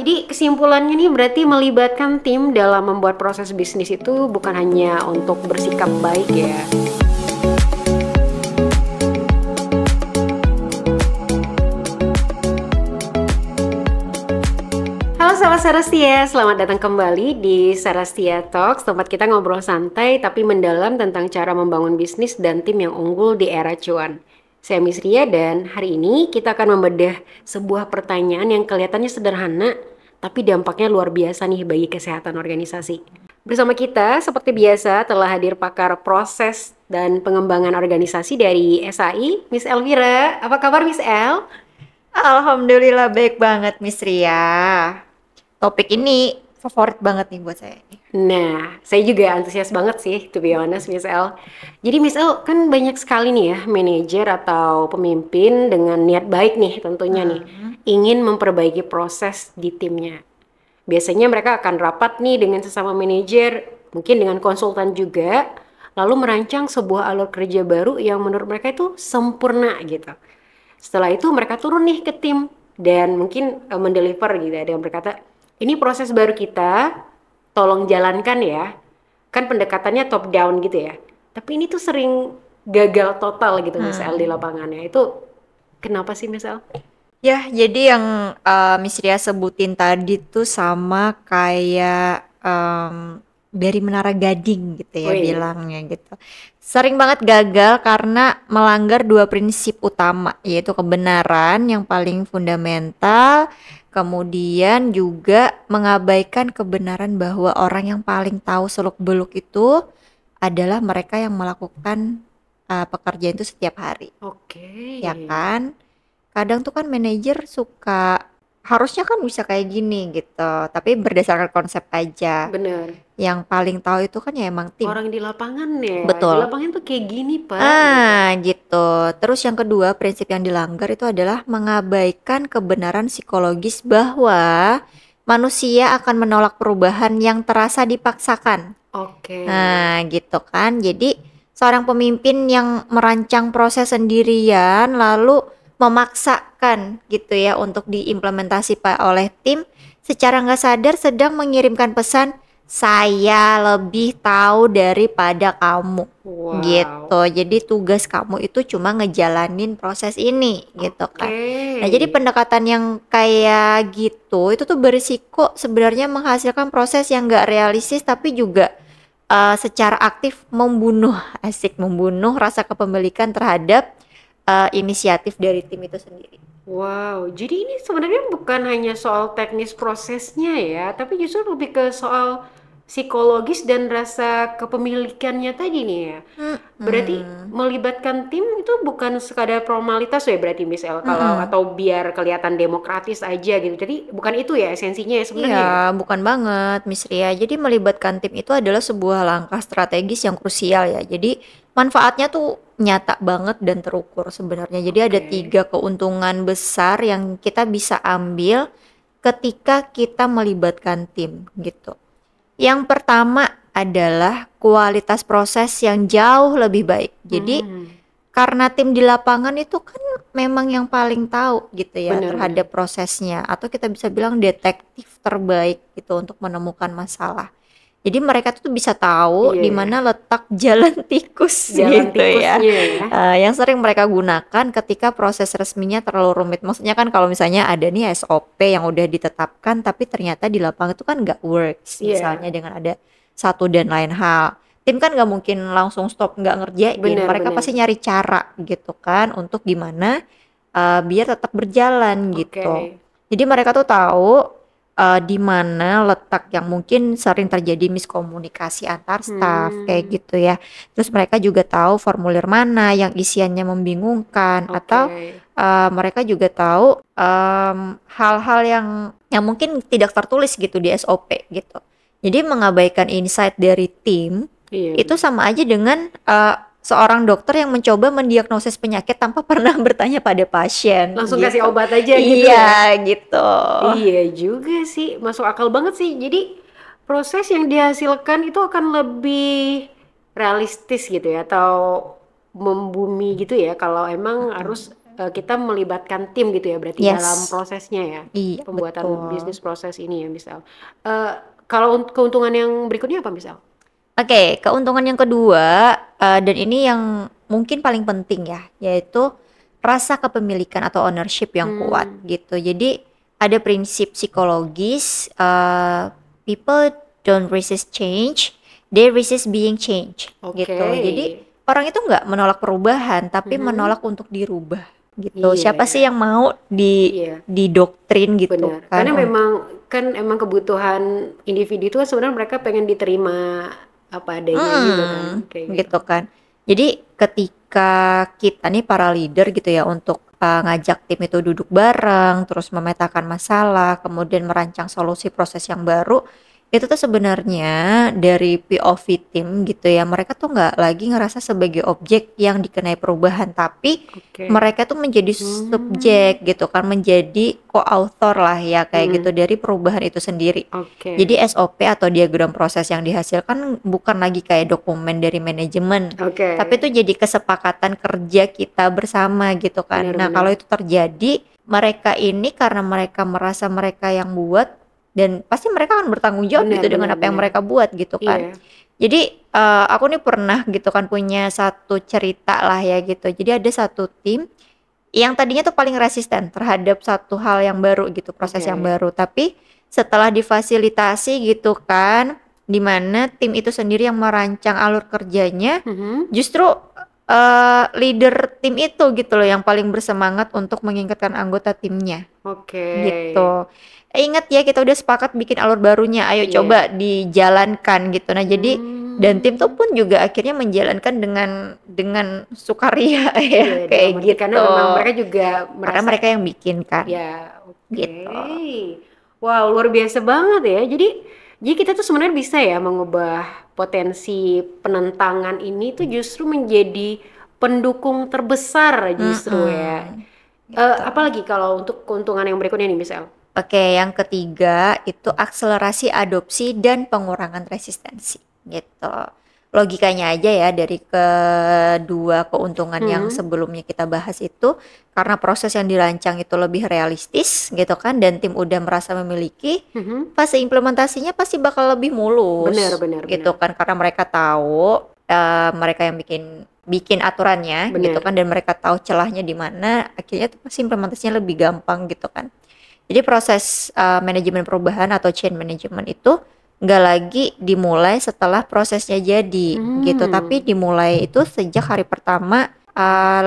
Jadi kesimpulannya nih berarti melibatkan tim dalam membuat proses bisnis itu bukan hanya untuk bersikap baik ya. Halo sahabat Sarastia, selamat datang kembali di Sarastia Talks, tempat kita ngobrol santai tapi mendalam tentang cara membangun bisnis dan tim yang unggul di era cuan. Saya Miss Ria dan hari ini kita akan membedah sebuah pertanyaan yang kelihatannya sederhana tapi dampaknya luar biasa nih bagi kesehatan organisasi. Bersama kita seperti biasa telah hadir pakar proses dan pengembangan organisasi dari SAI, Miss Elvira. Apa kabar Miss El? Alhamdulillah baik banget Miss Ria. Topik ini favorit banget nih buat saya. Nah, saya juga antusias banget sih, to be honest, Miss El. Jadi Miss El kan banyak sekali nih ya manajer atau pemimpin dengan niat baik nih tentunya nih, ingin memperbaiki proses di timnya. Biasanya mereka akan rapat nih dengan sesama manajer, mungkin dengan konsultan juga, lalu merancang sebuah alur kerja baru yang menurut mereka itu sempurna gitu. Setelah itu mereka turun nih ke tim dan mungkin mendeliver gitu. Ada yang berkata, ini proses baru kita, tolong jalankan ya. Kan pendekatannya top down gitu ya. Tapi ini tuh sering gagal total gitu Miss El di lapangannya. Itu kenapa sih Miss El? Ya, jadi yang Miss Ria sebutin tadi tuh sama kayak dari Menara Gading gitu ya Wih. bilangnya gitu. Sering banget gagal karena melanggar dua prinsip utama, yaitu kebenaran yang paling fundamental, kemudian juga mengabaikan kebenaran bahwa orang yang paling tahu seluk-beluk itu adalah mereka yang melakukan pekerjaan itu setiap hari, Oke. ya kan? Kadang tuh kan manajer suka harusnya kan bisa kayak gini gitu, tapi berdasarkan konsep aja. Bener. Yang paling tahu itu kan ya emang tim. Orang di lapangan ya. Di Betul. lapangan tuh kayak gini Pak. Gitu. Terus yang kedua, prinsip yang dilanggar itu adalah mengabaikan kebenaran psikologis bahwa manusia akan menolak perubahan yang terasa dipaksakan. Oke. Nah, gitu kan. Jadi seorang pemimpin yang merancang proses sendirian lalu memaksakan gitu ya untuk diimplementasi oleh tim, secara nggak sadar sedang mengirimkan pesan saya lebih tahu daripada kamu. Wow. Gitu. Jadi tugas kamu itu cuma ngejalanin proses ini gitu kan. Oke. Nah, jadi pendekatan yang kayak gitu itu tuh berisiko sebenarnya menghasilkan proses yang nggak realistis tapi juga secara aktif membunuh rasa kepemilikan terhadap inisiatif dari tim itu sendiri. Wow, jadi ini sebenarnya bukan hanya soal teknis prosesnya ya, tapi justru lebih ke soal psikologis dan rasa kepemilikannya tadi nih ya. Berarti melibatkan tim itu bukan sekadar formalitas ya berarti Miss El, kalau atau biar kelihatan demokratis aja gitu. Jadi bukan itu ya esensinya ya sebenarnya ya? Iya, bukan banget Miss Ria. Jadi melibatkan tim itu adalah sebuah langkah strategis yang krusial ya. Jadi manfaatnya tuh nyata banget dan terukur sebenarnya. Jadi ada Oke. 3 keuntungan besar yang kita bisa ambil ketika kita melibatkan tim gitu. Yang pertama adalah kualitas proses yang jauh lebih baik. Jadi karena tim di lapangan itu kan memang yang paling tahu gitu ya Bener, terhadap prosesnya, atau kita bisa bilang detektif terbaik gitu untuk menemukan masalah. Jadi mereka tuh bisa tahu Iya di ya. mana letak jalan tikus Jalan gitu ya. tikusnya ya. Yang sering mereka gunakan ketika proses resminya terlalu rumit. Maksudnya kan kalau misalnya ada nih SOP yang udah ditetapkan tapi ternyata di lapangan itu kan nggak works. Iya. Misalnya dengan ada satu dan lain hal. Tim kan nggak mungkin langsung stop nggak ngerjain. Bener, Mereka bener. pasti nyari cara gitu kan untuk gimana biar tetap berjalan gitu. Oke. Jadi mereka tuh tahu di mana letak yang mungkin sering terjadi miskomunikasi antar staff kayak gitu ya. Terus mereka juga tahu formulir mana yang isiannya membingungkan, atau Oke. mereka juga tahu hal-hal yang mungkin tidak tertulis gitu di SOP gitu. Jadi mengabaikan insight dari tim Iya. itu sama aja dengan seorang dokter yang mencoba mendiagnosis penyakit tanpa pernah bertanya pada pasien. Langsung gitu. kasih obat aja gitu Iya, gitu. Iya juga sih, masuk akal banget sih. Jadi proses yang dihasilkan itu akan lebih realistis gitu ya, atau membumi gitu ya. Kalau emang harus kita melibatkan tim gitu ya berarti dalam Yes, prosesnya ya, iya pembuatan betul. bisnis proses ini ya misal. Kalau keuntungan yang berikutnya apa misal? Oke, keuntungan yang kedua, dan ini yang mungkin paling penting ya, yaitu rasa kepemilikan atau ownership yang kuat Hmm, gitu. Jadi ada prinsip psikologis, people don't resist change, they resist being changed oke. gitu. Jadi orang itu nggak menolak perubahan, tapi Mhm. menolak untuk dirubah gitu. Iya Siapa ya, sih yang mau iya didoktrin gitu benar. kan Karena memang kan emang kebutuhan individu itu kan sebenarnya mereka pengen diterima apa adanya juga kan, kayak gitu. Gitu kan. Jadi ketika kita nih para leader gitu ya untuk ngajak tim itu duduk bareng, terus memetakan masalah, kemudian merancang solusi proses yang baru, itu tuh sebenarnya dari POV tim gitu ya, mereka tuh nggak lagi ngerasa sebagai objek yang dikenai perubahan, tapi Oke. mereka tuh menjadi Hmm, subjek gitu kan, menjadi co-author lah ya kayak gitu mm-mm. dari perubahan itu sendiri. Jadi Oke. SOP atau diagram proses yang dihasilkan bukan lagi kayak dokumen dari manajemen, Oke. tapi itu jadi kesepakatan kerja kita bersama gitu kan. Nah, kalau Benar-benar. itu terjadi, mereka ini karena mereka merasa mereka yang buat dan pasti mereka akan bertanggung jawab Benar, gitu dengan benar, apa yang benar. mereka buat gitu kan. Iya. Jadi aku nih pernah gitu kan punya satu cerita lah ya gitu. Jadi ada satu tim yang tadinya tuh paling resisten terhadap satu hal yang baru gitu, proses yang Oke. baru. Tapi setelah difasilitasi gitu kan, di mana tim itu sendiri yang merancang alur kerjanya, Mhm. justru leader tim itu gitu loh yang paling bersemangat untuk mengingatkan anggota timnya Oke. gitu. Ingat ya kita udah sepakat bikin alur barunya, ayo Iya. coba dijalankan gitu. Nah jadi dan tim tuh Hmm. pun juga akhirnya menjalankan dengan sukaria Iya, ya dalam kayak arti karena gitu. memang mereka juga Karena merasa mereka yang bikin kan, ya, oke. gitu. Wow, luar biasa banget ya. Jadi kita tuh sebenarnya bisa ya mengubah potensi penentangan ini tuh justru menjadi pendukung terbesar justru ya. Mhm, gitu. Apalagi kalau untuk keuntungan yang berikutnya nih, misal. Oke, yang ketiga itu akselerasi adopsi dan pengurangan resistensi, gitu. Logikanya aja ya dari kedua keuntungan yang Hmm. sebelumnya kita bahas itu, karena proses yang dirancang itu lebih realistis, gitu kan, dan tim udah merasa memiliki, Mhm. fase implementasinya pasti bakal lebih Benar, mulus, benar, gitu benar. kan, karena mereka tahu, mereka yang bikin bikin aturannya, gitu Benar. kan, dan mereka tahu celahnya di mana, akhirnya tuh pasti implementasinya lebih gampang, gitu kan. Jadi proses manajemen perubahan atau change management itu nggak lagi dimulai setelah prosesnya jadi gitu, tapi Hmm. dimulai itu sejak hari pertama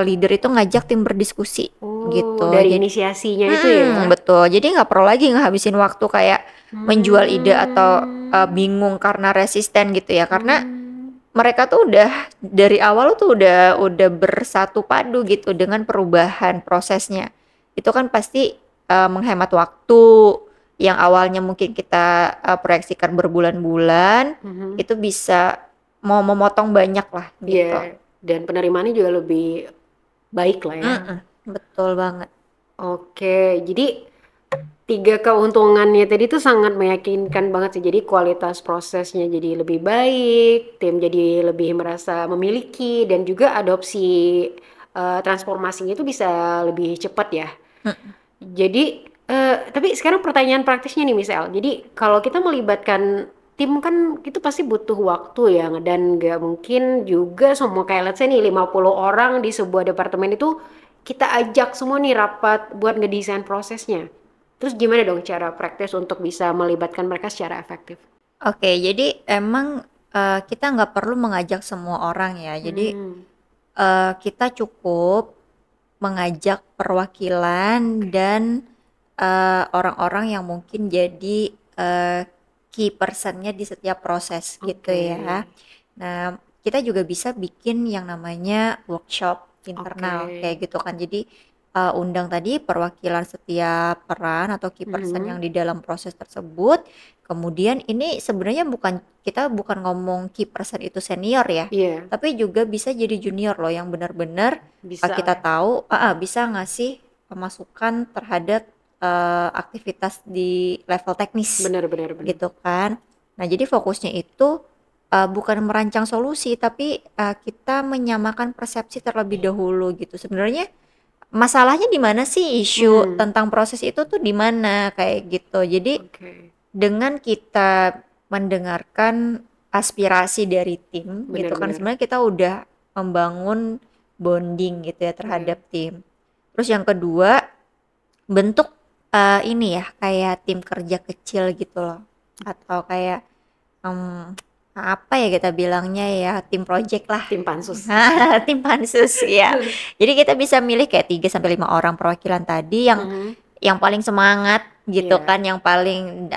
leader itu ngajak tim berdiskusi Oh, gitu. dari Jadi, inisiasinya itu ya. betul. Jadi nggak perlu lagi ngehabisin waktu kayak menjual ide atau Hmm. bingung karena resisten gitu ya, karena Hmm. mereka tuh udah dari awal tuh udah bersatu padu gitu dengan perubahan prosesnya. Itu kan pasti menghemat waktu yang awalnya mungkin kita proyeksikan berbulan-bulan, Mhm. itu bisa mau memotong banyak lah gitu. Iya, dan penerimaannya juga lebih baik lah ya. Mhm, betul banget. Oke, jadi tiga keuntungannya tadi tuh sangat meyakinkan banget sih. Jadi kualitas prosesnya jadi lebih baik, tim jadi lebih merasa memiliki, dan juga adopsi transformasinya itu bisa lebih cepat ya. Mhm. Jadi, tapi sekarang pertanyaan praktisnya nih misal, jadi kalau kita melibatkan tim kan itu pasti butuh waktu ya, dan nggak mungkin juga semua kayak let's say nih 50 orang di sebuah departemen itu kita ajak semua nih rapat buat ngedesain prosesnya. Terus gimana dong cara praktis untuk bisa melibatkan mereka secara efektif? Oke, jadi emang kita nggak perlu mengajak semua orang ya. Jadi Hmm, kita cukup mengajak perwakilan dan orang-orang yang mungkin jadi key personnya di setiap proses gitu oke, ya. Nah, kita juga bisa bikin yang namanya workshop oke. internal kayak gitu kan. Jadi undang tadi perwakilan setiap peran atau key person yang Mhm. di dalam proses tersebut. Kemudian ini sebenarnya kita bukan ngomong key person itu senior ya, Iya, tapi juga bisa jadi junior loh yang benar-benar bisa kita lah. tahu bisa ngasih pemasukan terhadap aktivitas di level teknis Benar, benar, benar. gitu kan. Nah, jadi fokusnya itu bukan merancang solusi tapi kita menyamakan persepsi terlebih dahulu gitu. Sebenarnya masalahnya di mana sih, isu Hmm, tentang proses itu tuh di mana kayak gitu. Jadi oke. dengan kita mendengarkan aspirasi dari tim gitu kan, Benar-benar. sebenarnya kita udah membangun bonding gitu ya Iya. terhadap tim. Terus yang kedua, bentuk ini ya kayak tim kerja kecil gitu loh, atau kayak em, apa ya kita bilangnya ya, tim project lah. Tim pansus. Tim pansus ya. Jadi kita bisa milih kayak 3 sampai 5 orang perwakilan tadi Mhm. yang paling semangat gitu Iya. kan, yang paling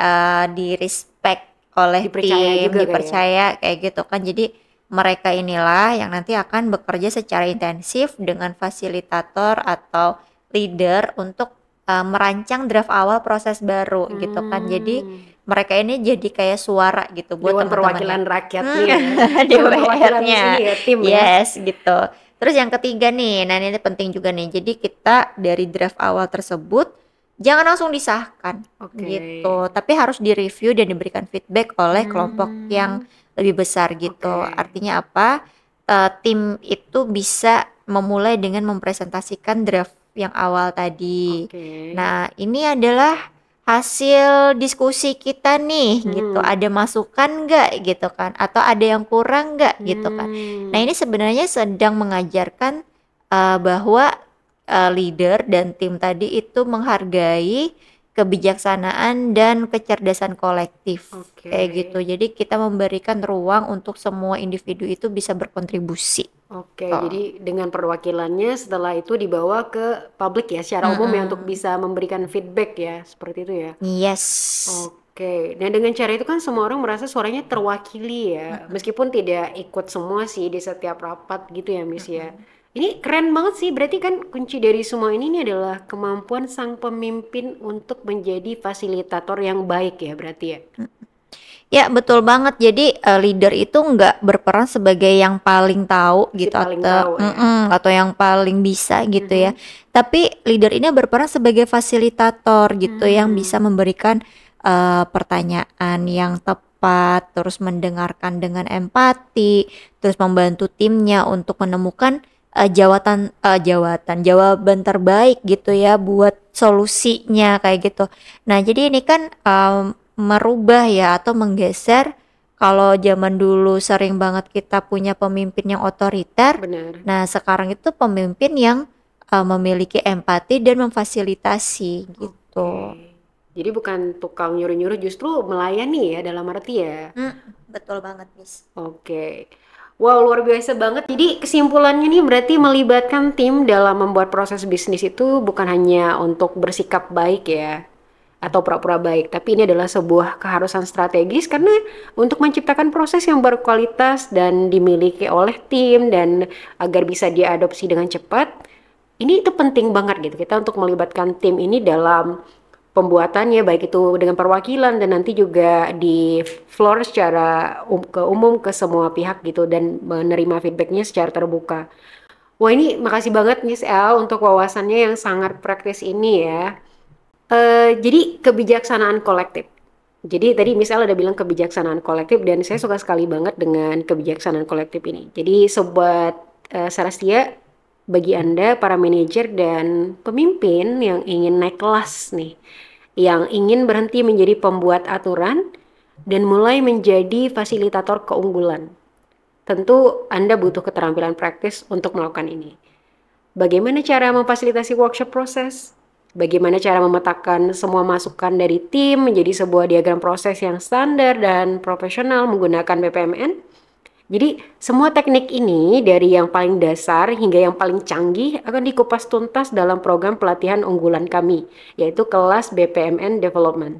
di-respect oleh Dipercaya tim, juga kali ya. dipercaya kayak gitu kan. Jadi mereka inilah yang nanti akan bekerja secara intensif dengan fasilitator atau leader untuk merancang draft awal proses baru gitu kan. Jadi Hmm. mereka ini jadi kayak suara gitu buat Dewan teman-temannya. perwakilan rakyatnya Hmm, ya. Dewan perwakilan ini DPR-nya. ya, tim ya. Yes, gitu. Terus yang ketiga nih, nah ini penting juga nih. Jadi kita dari draft awal tersebut jangan langsung disahkan Oke. gitu, tapi harus direview dan diberikan feedback oleh kelompok yang Hmm. lebih besar gitu. Oke. Artinya apa? Tim itu bisa memulai dengan mempresentasikan draft yang awal tadi. Oke. Nah, ini adalah hasil diskusi kita nih gitu. Hmm. Ada masukan nggak gitu kan? Atau ada yang kurang nggak gitu kan? Nah, Hmm. ini sebenarnya sedang mengajarkan bahwa leader dan tim tadi itu menghargai kebijaksanaan dan kecerdasan kolektif Oke. kayak gitu. Jadi kita memberikan ruang untuk semua individu itu bisa berkontribusi. Oke, Tuh. jadi dengan perwakilannya setelah itu dibawa ke publik ya, secara umum ya untuk Mm-mm. bisa memberikan feedback ya, seperti itu ya. Yes. Oke, nah dengan cara itu kan semua orang merasa suaranya terwakili ya, Mm-mm. meskipun tidak ikut semua sih di setiap rapat gitu ya, Miss ya. Mm-mm. Ini keren banget sih, berarti kan kunci dari semua ini adalah kemampuan sang pemimpin untuk menjadi fasilitator yang baik ya, berarti ya. Ya, betul banget. Jadi leader itu nggak berperan sebagai yang paling tahu Si gitu paling tahu ya. atau yang paling bisa gitu ya. Mhm. Tapi leader ini berperan sebagai fasilitator gitu yang bisa Hmm. memberikan pertanyaan yang tepat, terus mendengarkan dengan empati, terus membantu timnya untuk menemukan jawaban terbaik gitu ya buat solusinya kayak gitu. Nah, jadi ini kan merubah ya atau menggeser, kalau zaman dulu sering banget kita punya pemimpin yang otoriter, Benar. nah sekarang itu pemimpin yang memiliki empati dan memfasilitasi gitu. Oke. Jadi bukan tukang nyuruh-nyuruh, justru melayani ya dalam arti ya. Betul banget, Miss. Oke. Wow, luar biasa banget. Jadi kesimpulannya nih berarti melibatkan tim dalam membuat proses bisnis itu bukan hanya untuk bersikap baik ya, atau pura-pura baik, tapi ini adalah sebuah keharusan strategis karena untuk menciptakan proses yang berkualitas dan dimiliki oleh tim dan agar bisa diadopsi dengan cepat, ini itu penting banget gitu kita untuk melibatkan tim ini dalam pembuatannya, baik itu dengan perwakilan dan nanti juga di floor secara umum ke semua pihak gitu dan menerima feedbacknya secara terbuka. Wah, ini makasih banget Miss El untuk wawasannya yang sangat praktis ini ya. Jadi kebijaksanaan kolektif. Jadi tadi Miss El ada bilang kebijaksanaan kolektif dan saya suka sekali banget dengan kebijaksanaan kolektif ini. Jadi sobat Sarastia, bagi Anda para manajer dan pemimpin yang ingin naik kelas nih, yang ingin berhenti menjadi pembuat aturan dan mulai menjadi fasilitator keunggulan. Tentu Anda butuh keterampilan praktis untuk melakukan ini. Bagaimana cara memfasilitasi workshop proses? Bagaimana cara memetakan semua masukan dari tim menjadi sebuah diagram proses yang standar dan profesional menggunakan BPMN? Jadi, semua teknik ini dari yang paling dasar hingga yang paling canggih akan dikupas tuntas dalam program pelatihan unggulan kami, yaitu kelas BPMN Development.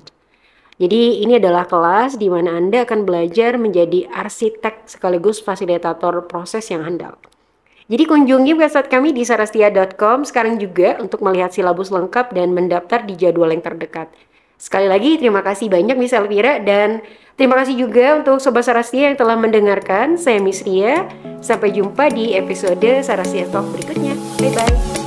Jadi, ini adalah kelas di mana Anda akan belajar menjadi arsitek sekaligus fasilitator proses yang handal. Jadi kunjungi website kami di sarastia.com sekarang juga untuk melihat silabus lengkap dan mendaftar di jadwal yang terdekat. Sekali lagi terima kasih banyak Miss Elvira dan terima kasih juga untuk Sobat Sarastia yang telah mendengarkan. Saya Miss Ria, sampai jumpa di episode Sarastia Talk berikutnya. Bye-bye.